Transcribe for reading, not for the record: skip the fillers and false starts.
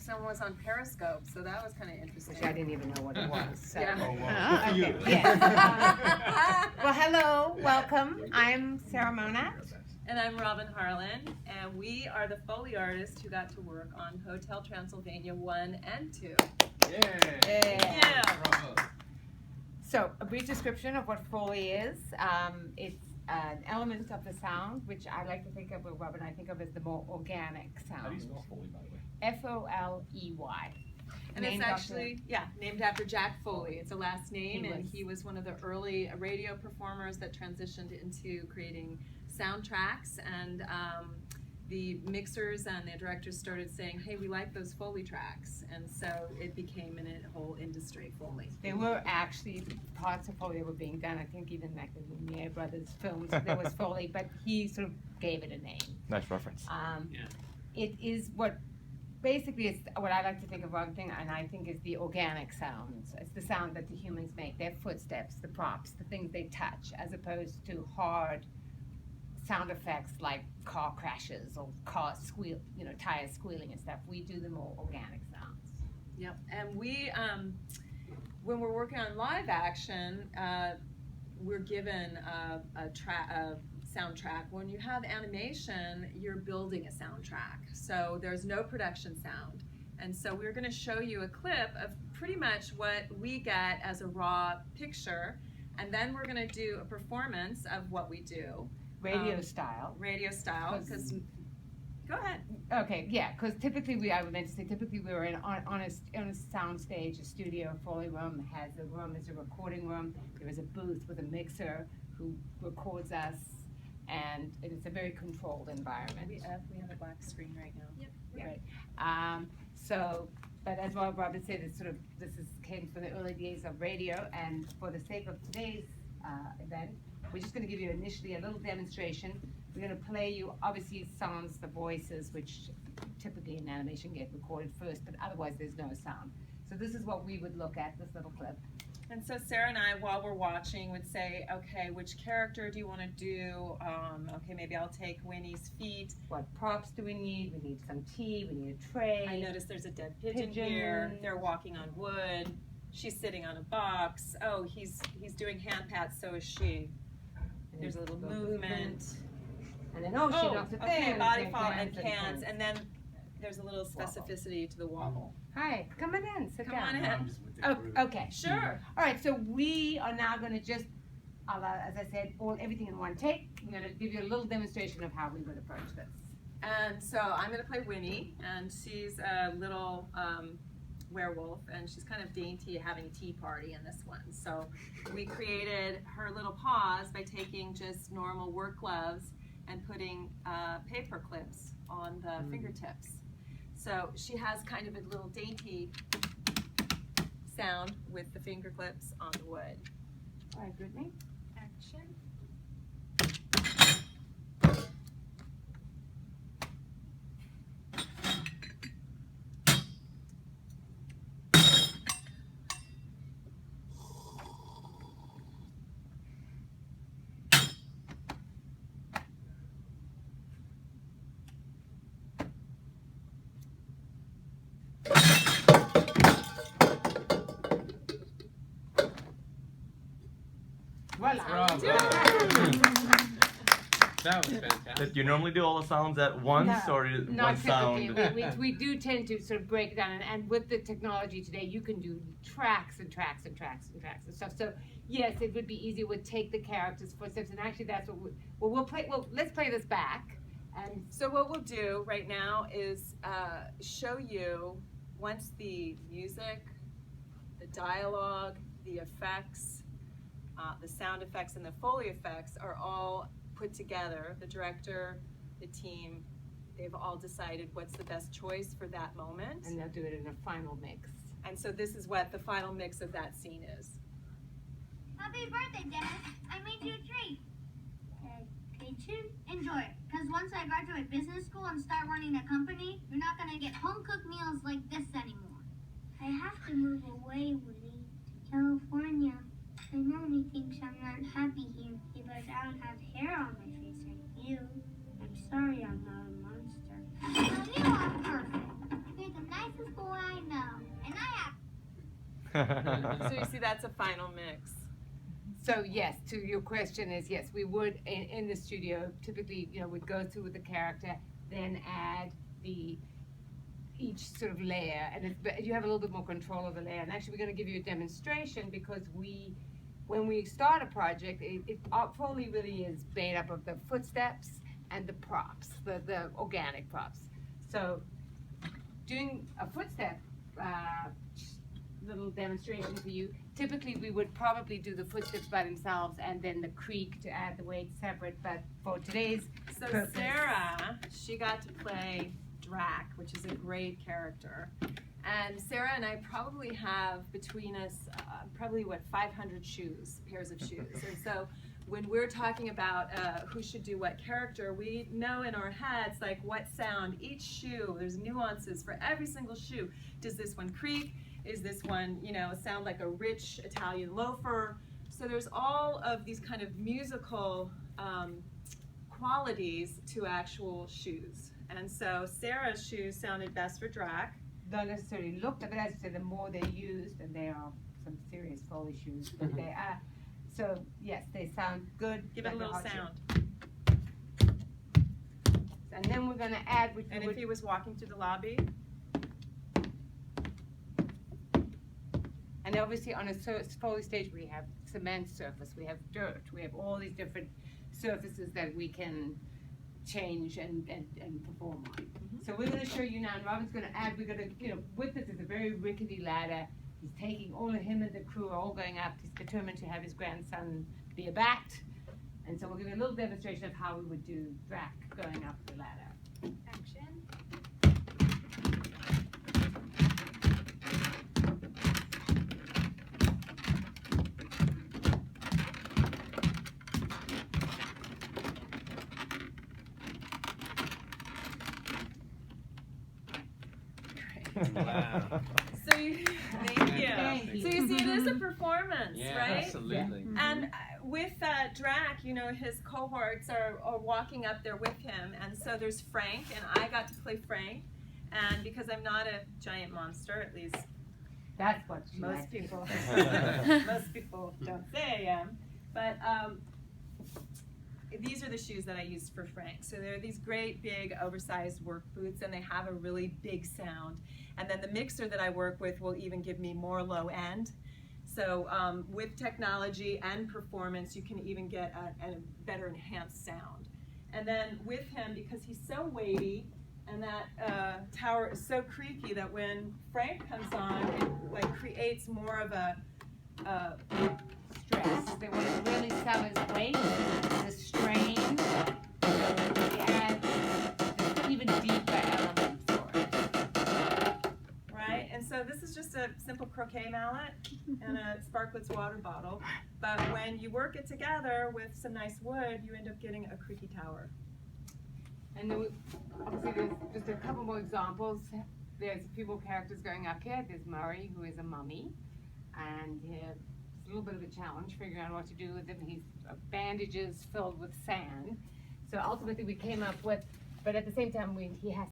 someone was on Periscope, so that was kind of interesting. Which I didn't even know what it was. So. Yeah. Oh, wow. Okay, yes. Well, hello, welcome. I'm Sarah Mona. And I'm Robin Harlan, and we are the Foley artists who got to work on Hotel Transylvania 1 and 2. Yeah. So, a brief description of what Foley is. It's an element of the sound, which I like to think of, or Robin I think of as the more organic sound. How do you spell Foley, by the way? F-O-L-E-Y. And it's actually, named after Jack Foley. It's a last name, and he was one of the early radio performers that transitioned into creating soundtracks, and the mixers and the directors started saying, hey, we like those Foley tracks, and so it became a whole industry, Foley. There were actually parts of Foley that were being done, I think even like the Lumiere Brothers films, there was Foley, but he sort of gave it a name. Nice reference. It is what, basically it's what I like to think of, and I think is the organic sounds. It's the sound that the humans make, their footsteps, the props, the things they touch, as opposed to hard sound effects like car crashes or car squeal, tires squealing and stuff. We do the more organic sounds. Yep, and we, when we're working on live action, we're given a soundtrack. When you have animation, you're building a soundtrack. So there's no production sound. And so we're going to show you a clip of pretty much what we get as a raw picture, and then we're going to do a performance of what we do. Radio style, because, go ahead. Okay, yeah, because typically I would meant to say, typically we were on a sound stage, a studio, a Foley room, has a room, there's a recording room, there is a booth with a mixer who records us, and it's a very controlled environment. We have a black screen right now. Yep. Right. But as Robin said, this came from the early days of radio, and for the sake of today's event, we're just going to give you initially a little demonstration. We're going to play you, obviously, sounds, the voices, which typically in animation get recorded first, but otherwise there's no sound. So this is what we would look at, this little clip. And so Sarah and I, while we're watching, would say, okay, which character do you want to do? Okay, maybe I'll take Winnie's feet. What props do we need? We need some tea, we need a tray. I noticed there's a dead pigeon here. They're walking on wood. She's sitting on a box. Oh, he's doing hand pats, so is she. There's a little movement. And then, she knocks it okay, there. Body fall and cans. And then there's a little specificity to the wobble. Hi, come on in, sit down. Come on in. Oh, okay. Sure. All right, so we are now going to just, as I said, everything in one take. I'm going to give you a little demonstration of how we would approach this. And so I'm going to play Winnie, and she's a little werewolf, and she's kind of dainty, having a tea party in this one. So we created her little paws by taking just normal work gloves and putting paper clips on the fingertips. So she has kind of a little dainty sound with the finger clips on the wood. All right, Brittany. Action. That was fantastic. Do you normally do all the sounds at once, or one sound? We do tend to sort of break it down, and with the technology today, you can do tracks and tracks and tracks and tracks and stuff. So yes, it would be easy. We'd take the characters' footsteps, and actually, that's what we'll play. Well, let's play this back. And so what we'll do right now is show you, once the music, the dialogue, the effects, the sound effects, and the Foley effects are all put together. The director, the team, they've all decided what's the best choice for that moment. And they'll do it in a final mix. And so this is what the final mix of that scene is. Happy birthday, Dennis. I made you a treat. Okay, enjoy it. Because once I graduate business school and start running a company, you're not going to get home-cooked meals like this anymore. I have to move away, Woody, to California. My mommy thinks I'm not happy here because I don't have hair on my face like you. I'm sorry I'm not a monster. No, you are perfect. You're the nicest boy So you see, that's a final mix. So yes, to your question is yes, we would in the studio typically, we'd go through with the character, then add each sort of layer, and you have a little bit more control of the layer. And actually, we're going to give you a demonstration because when we start a project, Foley really is made up of the footsteps and the props, the organic props. So doing a footstep little demonstration for you. Typically, we would probably do the footsteps by themselves and then the creak to add the weight separate, but for today's purpose. Sarah, she got to play Drac, which is a great character. And Sarah and I probably have between us, 500 pairs of shoes. And so when we're talking about who should do what character, we know in our heads, like what sound, each shoe, there's nuances for every single shoe. Does this one creak? Is this one, sound like a rich Italian loafer? So there's all of these kind of musical qualities to actual shoes. And so Sarah's shoes sounded best for Drac. Don't necessarily look, but as I said, the more they're used, and they are some serious Foley shoes, but they are. So yes, they sound good. Give it a little sound. And then we're going to add. And if he was walking through the lobby. And obviously on a Foley stage we have cement surface, we have dirt, we have all these different surfaces that we can change and perform on. Mm-hmm. So we're going to show you now, and Robin's going to add, we're going to, with this is a very rickety ladder. He's taking all of him and the crew are all going up. He's determined to have his grandson be a bat. And so we'll give you a little demonstration of how we would do Drac going up the ladder. Action. Wow. So thank you. So you see, it is a performance, right? Absolutely. Yeah. And with Drac, his cohorts are walking up there with him, and so there's Frank, and I got to play Frank, and because I'm not a giant monster, at least that's what most people don't say I am, but these are the shoes that I used for Frank. So they're these great big oversized work boots, and they have a really big sound. And then the mixer that I work with will even give me more low end. So with technology and performance, you can even get a better enhanced sound. And then with him, because he's so weighty, and that tower is so creaky that when Frank comes on, it creates more of a stress. They want to really sell his weight, the strain, and the even deeper elements for it. Right, and so this is just a simple croquet mallet and a Sparklets water bottle, but when you work it together with some nice wood, you end up getting a creaky tower. And then obviously there's just a couple more examples. There's a few more characters going up here. There's Murray, who is a mummy, and it's a little bit of a challenge figuring out what to do with him. He's bandages filled with sand. So ultimately we came up with, but at the same time he has